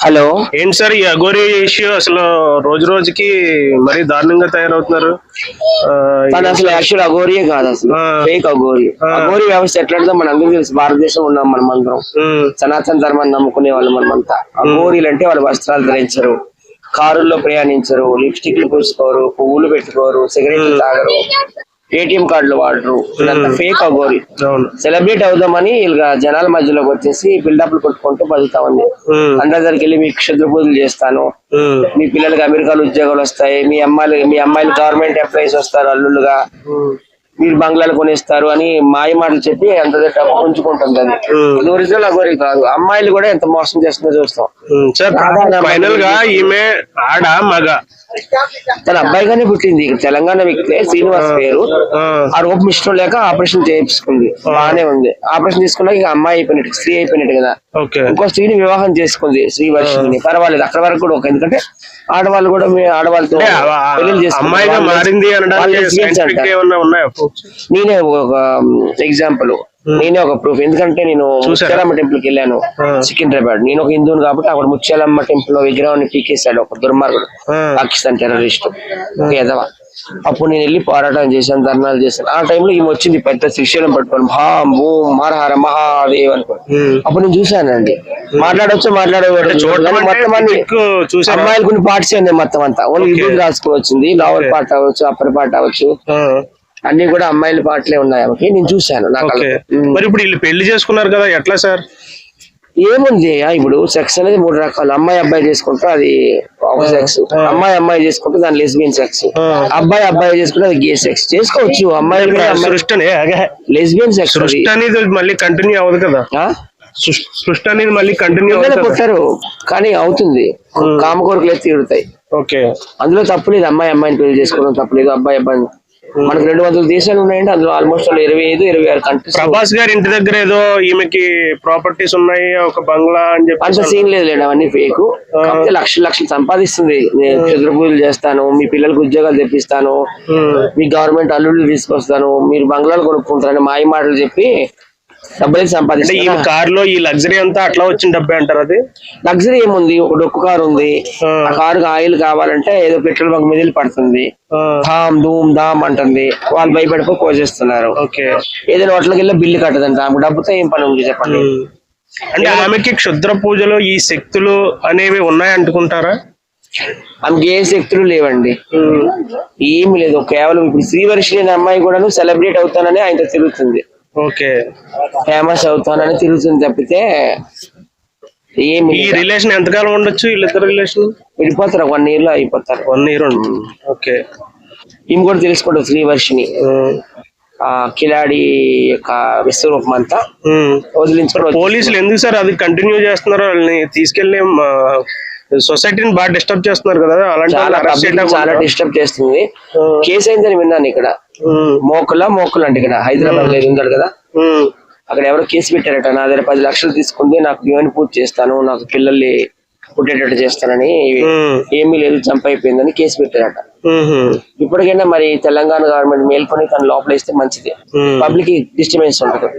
Hello. ఏంటి sir ఈ Aghori issue అసలు రోజు రోజుకి మరీ దారుణంగా తయారవుతున్నారు. తను అసలు యాక్చువల్ అఘోరియే కాదు, అసలు ఫేక్ అఘోరి. అఘోరి వ్యవస్థ ఎట్లంటే మన అందరికీ తెలుసు, భారతదేశం ఉన్నాం మనమందరం, సనాతన ధర్మాన్ని నమ్ముకునే వాళ్ళు మనమంతా. అఘోరీలు అంటే వాళ్ళు వస్త్రాలు ధరించరు, కారుల్లో ప్రయాణించరు, లిప్స్టిక్లు పూసుకోరు, పువ్వులు పెట్టుకోరు, సిగరెట్లు తాగరు, ఏటీఎం కార్డులు వాడరు. ఇదంతా ఫేక్ అఘోరి. సెలబ్రేట్ అవుదామని ఇలా జనాల మధ్యలోకి వచ్చేసి బిల్డప్లు కొట్టుకుంటూ బతుకుతా ఉంది. అందరి దగ్గరికి వెళ్ళి మీకు క్షుద్ర పూజలు చేస్తాను, మీ పిల్లలకి అమెరికాలో ఉద్యోగాలు వస్తాయి, మీ అమ్మాయిలు గవర్నమెంట్ ఎంప్లాయీస్ వస్తారు అల్లుళ్ళుగా, మీరు బంగ్లాలు కొనిస్తారు అని మాయ మాటలు చెప్పి ఎంత డబ్బు పుంజుకుంటుంది. అది ఒరిజినల్ అఘోరి కాదు. అమ్మాయిలు కూడా ఎంత మోసం చేస్తుందో చూస్తాం. ఫైనల్ గా ఈమె ఆడ మగ తన అబ్బాయిగానే పుట్టింది. ఇక్కడ తెలంగాణ వ్యక్తే, శ్రీనివాస్ పేరు. ఆ రూపం ఇష్టం లేక ఆపరేషన్ చేయించుకుంది, బాగానే ఉంది. ఆపరేషన్ చేసుకున్నాక ఇక అమ్మాయి అయిపోయినట్టు, స్త్రీ అయిపోయినట్టు కదా. ఇంకో స్త్రీని వివాహం చేసుకుంది, శ్రీవర్షిని. పర్వాలేదు, అక్కడ వరకు కూడా ఒక. ఎందుకంటే ఆడవాళ్ళు కూడా ఆడవాళ్ళతో పెళ్లి చేసుకుంటారు. నేనే ఒక ఎగ్జాంపుల్, నేనే ఒక ప్రూఫ్. ఎందుకంటే నేను ముత్యాలమ్మ టెంపుల్ కి వెళ్ళాను సికింద్రాబాద్. నేను ఒక హిందువుని కాబట్టి అక్కడ ముత్యాలమ్మ టెంపుల్ లో విగ్రహాన్ని పీకేశాడు ఒక దుర్మార్గుడు, పాకిస్తాన్ టెర్రరిస్ట్ ఎదవ. అప్పుడు నేను వెళ్ళి పోరాటం చేశాను, ధర్నాలు చేశాను. ఆ టైంలో ఈమె వచ్చింది పెద్ద త్రిశూలం పట్టుకొని, భాం భూమ్ హర మహాదేవ్ అనుకో. అప్పుడు నేను చూశానండి. మాట్లాడవచ్చు మొత్తం అన్ని అమ్మాయిలు కొన్ని పార్ట్స్ ఉన్నాయి, మొత్తం అంతా ఓన్లీ విభూతి రాసుకుని వచ్చింది. లోవర్ పార్ట్ అవ్వచ్చు, అప్పర్ పార్ట్ అవ్వచ్చు, అన్ని కూడా అమ్మాయిల పాటలే ఉన్నాయి ఆమెకి. నేను చూశాను. మరి ఇప్పుడు వీళ్ళు పెళ్లి చేసుకున్నారు కదా, ఎట్లా సార్? ఏముంది, ఇప్పుడు సెక్స్ అనేది 3 రకాలు. అమ్మాయి అబ్బాయి చేసుకుంటే అది ఒక సెక్స్, అమ్మాయి చేసుకుంటే దాని లెస్బియన్ సెక్స్, అబ్బాయి చేసుకుంటే అది గే సెక్స్. చేసుకోవచ్చు అమ్మాయి లెస్బియన్ సెక్స్. అనేది మళ్ళీ కంటిన్యూ అవ్వదు కదా, సృష్టి అనేది మళ్ళీ కంటిన్యూ పుట్టారు కానీ అవుతుంది. కామకోరికలు తీరుతాయి. అందులో తప్పులేదు. అమ్మాయిని పెళ్లి చేసుకోవడం తప్పులేదు, అబ్బాయిని. మనకు 200 దేశాలు ఉన్నాయండి, అందులో ఆల్మోస్ట్ 25-26 కంట్రీస్. ప్రభాస్ గారి ఇంటి దగ్గర ఏదో ఈమెకి ప్రాపర్టీస్ ఉన్నాయి, ఒక బంగ్లా అని చెప్పి. అంత సీన్ లేదు, అవన్నీ ఫేక్. కాకపోతే లక్షలు సంపాదిస్తుంది. నేను క్షుద్ర పూజలు చేస్తాను, మీ పిల్లలకు ఉద్యోగాలు తెప్పిస్తాను, మీ గవర్నమెంట్ అల్లుళ్ళు తీసుకొస్తాను, మీరు బంగ్లాలు కొనుక్కుంటారని మాయ మాటలు చెప్పి డబ్బులు సంపాదిస్తే. ఈ కార్ లో ఈ లగ్జరీ అంతా అట్లా వచ్చిన డబ్బే అంటారు. అది లగ్జరీ ఏముంది, ఒక డొక్కు కారు ఉంది. ఆ కారుకి ఆయిల్ కావాలంటే ఏదో పెట్రోల్ బంక్ మీద పడుతుంది, ధామ్ ధూమ్ ధామ్ అంటుంది. వాళ్ళు భయపడిపోయి పోసేస్తున్నారు. ఏదైనా హోటల్కి వెళ్ళి బిల్లు కట్టదంట. ఆమె డబ్బుతో ఏం పని ఉంది చెప్పండి? అంటే ఆమెకి క్షుద్ర పూజలు ఈ శక్తులు అనేవి ఉన్నాయి అనుకుంటారా? ఆమెకి ఏ శక్తులు లేవండి, ఏమి లేదు. కేవలం ఇప్పుడు శ్రీవర్షిని అనే అమ్మాయి కూడా సెలబ్రేట్ అవుతానని ఆయనతో తిరుగుతుంది, ఫేమస్ అవుతానని తిరుగుతుంది తప్పితే ఏమి. ఈ రిలేషన్ ఎంతకాలం ఉండొచ్చు వీళ్ళిద్దరు రిలేషన్? విడిపోతారు, 1 year లో అయిపోతారు. 1 year. ఈమె కూడా తెలుసుకుంటారు శ్రీవర్షిని కిలాడి యొక్క విశ్వరూపం అంతా వదిలించుకోవడం. పోలీసులు ఎందుకు సార్ అది కంటిన్యూ చేస్తున్నారు? వాళ్ళని తీసుకెళ్లి సొసైటీని బాగా డిస్టర్బ్ చేస్తున్నారు కదా. చాలా డిస్టర్బ్ చేస్తుంది. కేసు అయిందని విన్నాను ఇక్కడ, మోకులు అంటే ఇక్కడ హైదరాబాద్ లో ఉన్నాడు కదా, అక్కడ ఎవరో కేసు పెట్టారట. నా దగ్గర 10 లక్షలు తీసుకుంది, నాకు దేవుని పూజ చేస్తాను, నాకు పిల్లల్ని పుట్టేటట్టు చేస్తానని. ఏమీ లేదు, జంప్ అయిపోయిందని కేసు పెట్టారట. ఇప్పటికైనా మరి తెలంగాణ గవర్నమెంట్ మేల్కొని తను లోపల ఇస్తే మంచిది, పబ్లిక్ డిస్టర్బెన్స్ ఉంటుంది.